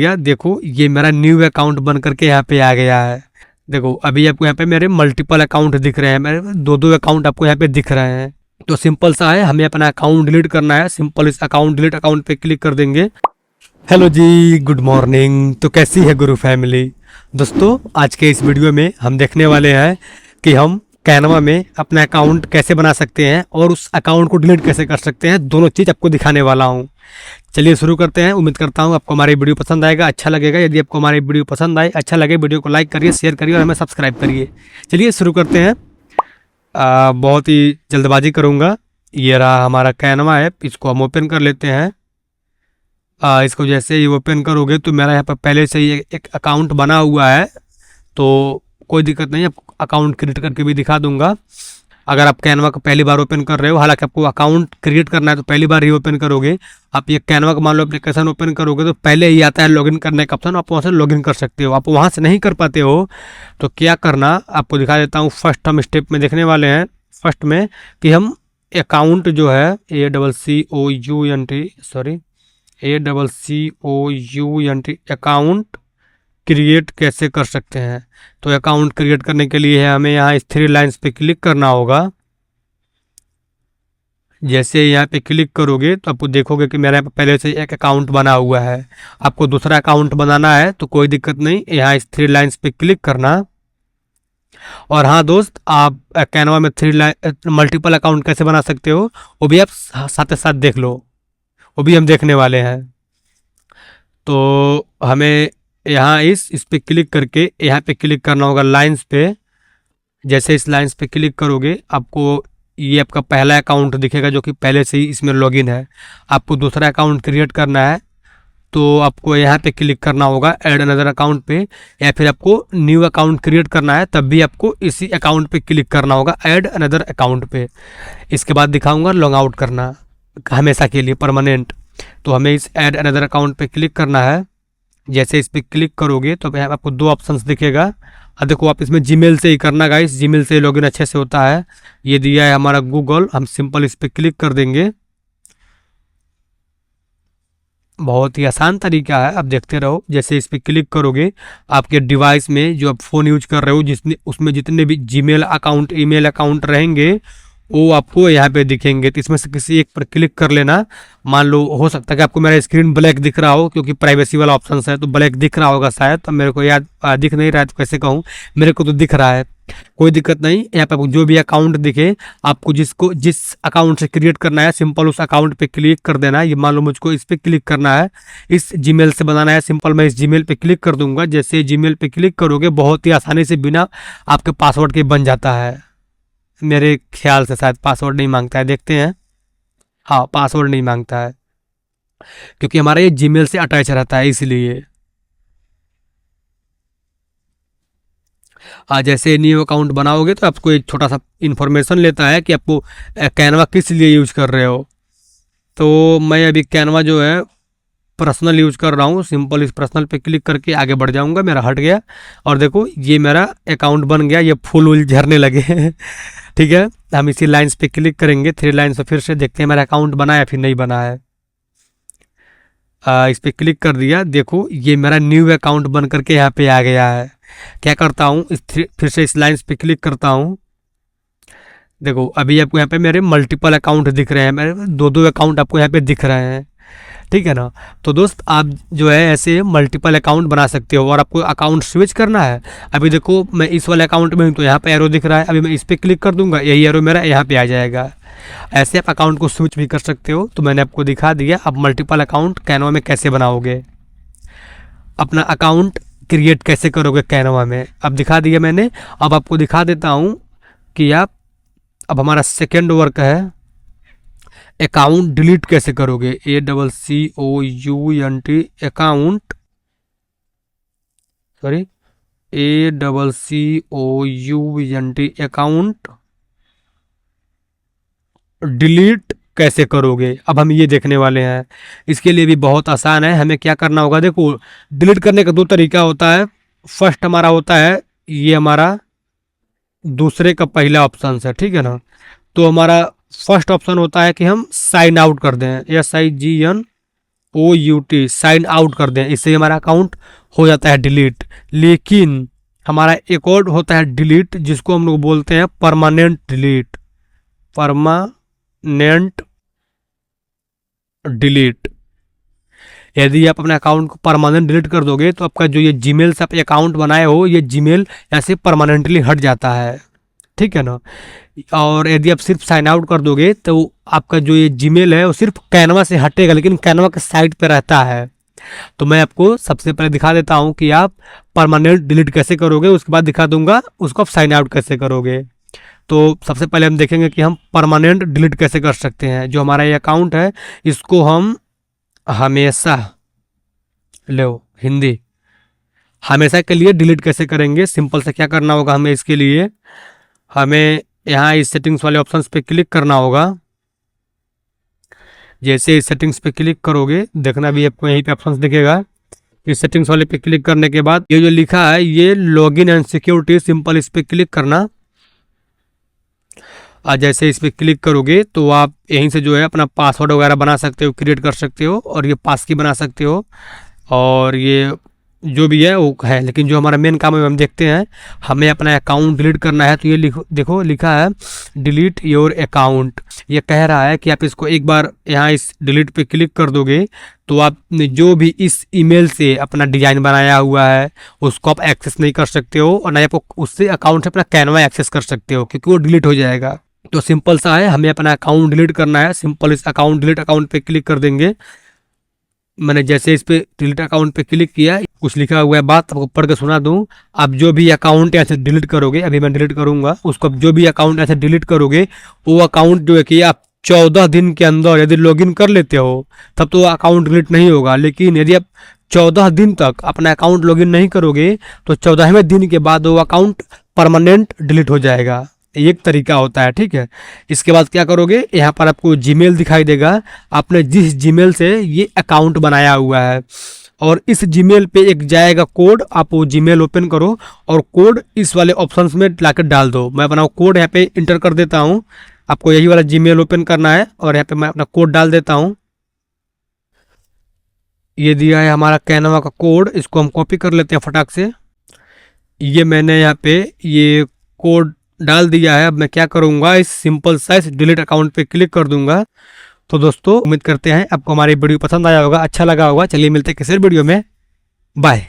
या देखो ये मेरा न्यू अकाउंट बन करके यहाँ पे आ गया है। देखो अभी आपको यहाँ पे मेरे मल्टीपल अकाउंट दिख रहे हैं, मेरे दो दो अकाउंट आपको यहाँ पे दिख रहे हैं। तो सिंपल सा है, हमें अपना अकाउंट डिलीट करना है। सिंपल इस अकाउंट डिलीट अकाउंट पे क्लिक कर देंगे। हेलो जी, गुड मॉर्निंग। तो कैसी है गुरु फैमिली? दोस्तों आज के इस वीडियो में हम देखने वाले हैं कि हम कैनवा में अपना अकाउंट कैसे बना सकते हैं और उस अकाउंट को डिलीट कैसे कर सकते हैं। दोनों चीज़ आपको दिखाने वाला हूँ। चलिए शुरू करते हैं। उम्मीद करता हूँ आपको हमारी वीडियो पसंद आएगा, अच्छा लगेगा। यदि आपको हमारी वीडियो पसंद आए, अच्छा लगे, वीडियो को लाइक करिए, शेयर करिए और हमें सब्सक्राइब करिए। चलिए शुरू करते हैं। बहुत ही जल्दबाजी करूँगा। ये रहा हमारा कैनवा ऐप, इसको हम ओपन कर लेते हैं। इसको जैसे ही ओपन करोगे तो मेरा यहाँ पर पहले से ही एक अकाउंट बना हुआ है, तो कोई दिक्कत नहीं, आपको अकाउंट क्रिएट करके भी दिखा दूंगा। अगर आप कैनवा को पहली बार ओपन कर रहे हो, हालांकि आपको अकाउंट क्रिएट करना है तो पहली बार ही ओपन करोगे। आप ये कैनवा का मान लो एप्लीकेशन ओपन करोगे तो पहले ही आता है लॉगिन करने का ऑप्शन, आप वहाँ से लॉगिन कर सकते हो। आप वहाँ से नहीं कर पाते हो तो क्या करना, आपको दिखा देता हूँ। फर्स्ट हम स्टेप में देखने वाले हैं, फर्स्ट में कि हम अकाउंट जो है ACCOUNT अकाउंट क्रिएट कैसे कर सकते हैं। तो अकाउंट क्रिएट करने के लिए हमें यहाँ इस 3 लाइन्स पे क्लिक करना होगा। जैसे यहाँ पे क्लिक करोगे तो आपको देखोगे कि मेरे यहाँ पे पहले से एक अकाउंट बना हुआ है। आपको दूसरा अकाउंट बनाना है तो कोई दिक्कत नहीं, यहाँ इस 3 लाइन्स पे क्लिक करना। और हाँ दोस्त, आप कैनवा में मल्टीपल अकाउंट कैसे बना सकते हो वो भी आप साथ साथ देख लो, वो भी हम देखने वाले हैं। तो हमें यहाँ इस पे क्लिक करके यहाँ पे क्लिक करना होगा लाइंस पे। जैसे इस लाइंस पे क्लिक करोगे आपको ये आपका पहला अकाउंट दिखेगा जो कि पहले से ही इसमें लॉगिन है। आपको दूसरा अकाउंट क्रिएट करना है तो आपको यहाँ पे क्लिक करना होगा ऐड अनदर अकाउंट पे, या फिर आपको न्यू अकाउंट क्रिएट करना है तब भी आपको इसी अकाउंट पे क्लिक करना होगा ऐड अनदर अकाउंट पे। इसके बाद दिखाऊंगा लॉग आउट करना हमेशा के लिए परमानेंट। तो हमें इस ऐड अनदर अकाउंट पे क्लिक करना है। जैसे इस पर क्लिक करोगे तो यहाँ आपको 2 ऑप्शंस दिखेगा। देखो आप इसमें जीमेल से ही करना गाइस, जीमेल से लॉगिन अच्छे से होता है। ये दिया है हमारा गूगल, हम सिंपल इस पर क्लिक कर देंगे। बहुत ही आसान तरीका है, आप देखते रहो। जैसे इस पर क्लिक करोगे आपके डिवाइस में जो आप फ़ोन यूज कर रहे हो जिसने उसमें जितने भी जीमेल अकाउंट ईमेल अकाउंट रहेंगे वो आपको यहाँ पे दिखेंगे। तो इसमें से किसी एक पर क्लिक कर लेना। मान लो हो सकता है कि आपको मेरा स्क्रीन ब्लैक दिख रहा हो क्योंकि प्राइवेसी वाला ऑप्शन है, तो ब्लैक दिख रहा होगा शायद। तो मेरे को याद दिख नहीं रहा है तो कैसे कहूँ, मेरे को तो दिख रहा है। कोई दिक्कत नहीं, यहाँ पे जो भी अकाउंट दिखे आपको जिस अकाउंट से क्रिएट करना है सिंपल उस अकाउंट पे क्लिक कर देना है। ये मान लो मुझको इस पर क्लिक करना है, इस जीमेल से बनाना है, सिंपल मैं इस जीमेल पे क्लिक कर दूंगा। जैसे जीमेल पे क्लिक करोगे बहुत ही आसानी से बिना आपके पासवर्ड के बन जाता है। मेरे ख्याल से शायद पासवर्ड नहीं मांगता है, देखते हैं। हाँ, पासवर्ड नहीं मांगता है क्योंकि हमारा ये जीमेल से अटैच रहता है इसलिए। जैसे न्यू अकाउंट बनाओगे तो आपको एक छोटा सा इन्फॉर्मेशन लेता है कि आपको कैनवा किस लिए यूज कर रहे हो। तो मैं अभी कैनवा जो है पर्सनल यूज कर रहा हूँ। सिंपल इस पर्सनल पे क्लिक करके आगे बढ़ जाऊँगा। मेरा हट गया और देखो ये मेरा अकाउंट बन गया, ये फूल झरने लगे ठीक है, हम इसी लाइन्स पे क्लिक करेंगे 3 लाइन्स पे, फिर से देखते हैं मेरा अकाउंट बना है फिर नहीं बना है। इस पर क्लिक कर दिया। देखो ये मेरा न्यू अकाउंट बन करके यहाँ पे आ गया है। क्या करता हूँ, फिर से इस लाइन्स पे क्लिक करता हूँ। देखो अभी आपको यहाँ पे मेरे मल्टीपल अकाउंट दिख रहे हैं, मेरे दो दो अकाउंट आपको यहाँ पे दिख रहे हैं, ठीक है ना। तो दोस्त आप जो है ऐसे मल्टीपल अकाउंट बना सकते हो। और आपको अकाउंट स्विच करना है, अभी देखो मैं इस वाले अकाउंट में हूँ तो यहाँ पे एरो दिख रहा है, अभी मैं इस पर क्लिक कर दूंगा, यही एरो मेरा यहाँ पे आ जाएगा। ऐसे आप अकाउंट को स्विच भी कर सकते हो। तो मैंने आपको दिखा दिया अब मल्टीपल अकाउंट कैनवा में कैसे बनाओगे, अपना अकाउंट क्रिएट कैसे करोगे कैनवा में, अब दिखा दिया मैंने। अब आपको दिखा देता हूँ कि आप अब हमारा सेकेंड वर्क है अकाउंट डिलीट कैसे करोगे। ACCOUNT account ACCOUNT account delete कैसे करोगे, अब हम ये देखने वाले हैं। इसके लिए भी बहुत आसान है। हमें क्या करना होगा, देखो डिलीट करने का 2 तरीका होता है। फर्स्ट हमारा होता है ये हमारा दूसरे का पहला ऑप्शन है, ठीक है ना। तो हमारा फर्स्ट ऑप्शन होता है कि हम साइन आउट कर दें, SIGN OUT साइन आउट कर दें, इससे हमारा अकाउंट हो जाता है डिलीट। लेकिन हमारा एक और होता है डिलीट, जिसको हम लोग बोलते हैं परमानेंट डिलीट। परमानेंट डिलीट, यदि आप अपने अकाउंट को परमानेंट डिलीट कर दोगे तो आपका जो ये जीमेल से आप अकाउंट बनाए हो, ये जीमेल ऐसे परमानेंटली हट जाता है, ठीक है ना। और यदि आप सिर्फ साइन आउट कर दोगे तो आपका जो ये जीमेल है वो सिर्फ कैनवा से हटेगा, लेकिन कैनवा के साइट पे रहता है। तो मैं आपको सबसे पहले दिखा देता हूँ कि आप परमानेंट डिलीट कैसे करोगे, उसके बाद दिखा दूंगा उसको आप साइन आउट कैसे करोगे। तो सबसे पहले हम देखेंगे कि हम परमानेंट डिलीट कैसे कर सकते हैं। जो हमारा ये अकाउंट है इसको हम हमेशा, लो हिंदी, हमेशा के लिए डिलीट कैसे करेंगे। सिंपल से क्या करना होगा हमें, इसके लिए हमें यहाँ इस सेटिंग्स वाले ऑप्शंस पे क्लिक करना होगा। जैसे इस सेटिंग्स पे क्लिक करोगे, देखना भी आपको यहीं पे ऑप्शंस दिखेगा। इस सेटिंग्स वाले पे क्लिक करने के बाद ये जो लिखा है ये लॉगिन एंड सिक्योरिटी, सिंपल इस पे क्लिक करना। और जैसे इस पर क्लिक करोगे तो आप यहीं से जो है अपना पासवर्ड वगैरह बना सकते हो, क्रिएट कर सकते हो, और ये पास की बना सकते हो, और ये जो भी है वो है। लेकिन जो हमारा मेन काम है हम देखते हैं, हमें अपना अकाउंट डिलीट करना है। तो ये देखो लिखा है डिलीट योर अकाउंट। ये कह रहा है कि आप इसको एक बार यहाँ इस डिलीट पे क्लिक कर दोगे तो आपने जो भी इस ईमेल से अपना डिज़ाइन बनाया हुआ है उसको आप एक्सेस नहीं कर सकते हो, और ना आप उससे अकाउंट से अपना कैनवा एक्सेस कर सकते हो, क्योंकि वो डिलीट हो जाएगा। तो सिंपल सा है, हमें अपना अकाउंट डिलीट करना है। सिंपल इस अकाउंट डिलीट अकाउंट पे क्लिक कर देंगे। मैंने जैसे इस पे डिलीट अकाउंट पे क्लिक किया, कुछ लिखा हुआ है, बात आपको पढ़ के सुना दूं। आप जो भी अकाउंट ऐसे डिलीट करोगे, अभी मैं डिलीट करूंगा उसको, जो भी अकाउंट ऐसे डिलीट करोगे वो अकाउंट जो है कि आप 14 दिन के अंदर यदि लॉगिन कर लेते हो तब तो अकाउंट डिलीट नहीं होगा। लेकिन यदि आप 14 दिन तक अपना अकाउंट लॉगिन नहीं करोगे तो 14वें दिन के बाद वो अकाउंट परमानेंट डिलीट हो जाएगा। एक तरीका होता है, ठीक है। इसके बाद क्या करोगे, यहाँ पर आपको जीमेल दिखाई देगा। आपने जिस जीमेल से ये अकाउंट बनाया हुआ है, और इस जीमेल पे एक जाएगा कोड, आप वो जीमेल ओपन करो और कोड इस वाले ऑप्शंस में लाकर डाल दो। मैं अपना कोड यहाँ पे इंटर कर देता हूँ। आपको यही वाला जीमेल ओपन करना है और यहाँ पे मैं अपना कोड डाल देता हूँ। ये दिया है हमारा कैनवा का कोड, इसको हम कॉपी कर लेते हैं फटाक से। ये मैंने यहाँ पे ये कोड डाल दिया है। अब मैं क्या करूँगा, इस सिंपल सा इस डिलीट अकाउंट पे क्लिक कर दूंगा। तो दोस्तों उम्मीद करते हैं आपको हमारी वीडियो पसंद आया होगा, अच्छा लगा होगा। चलिए मिलते हैं किसी वीडियो में, बाय।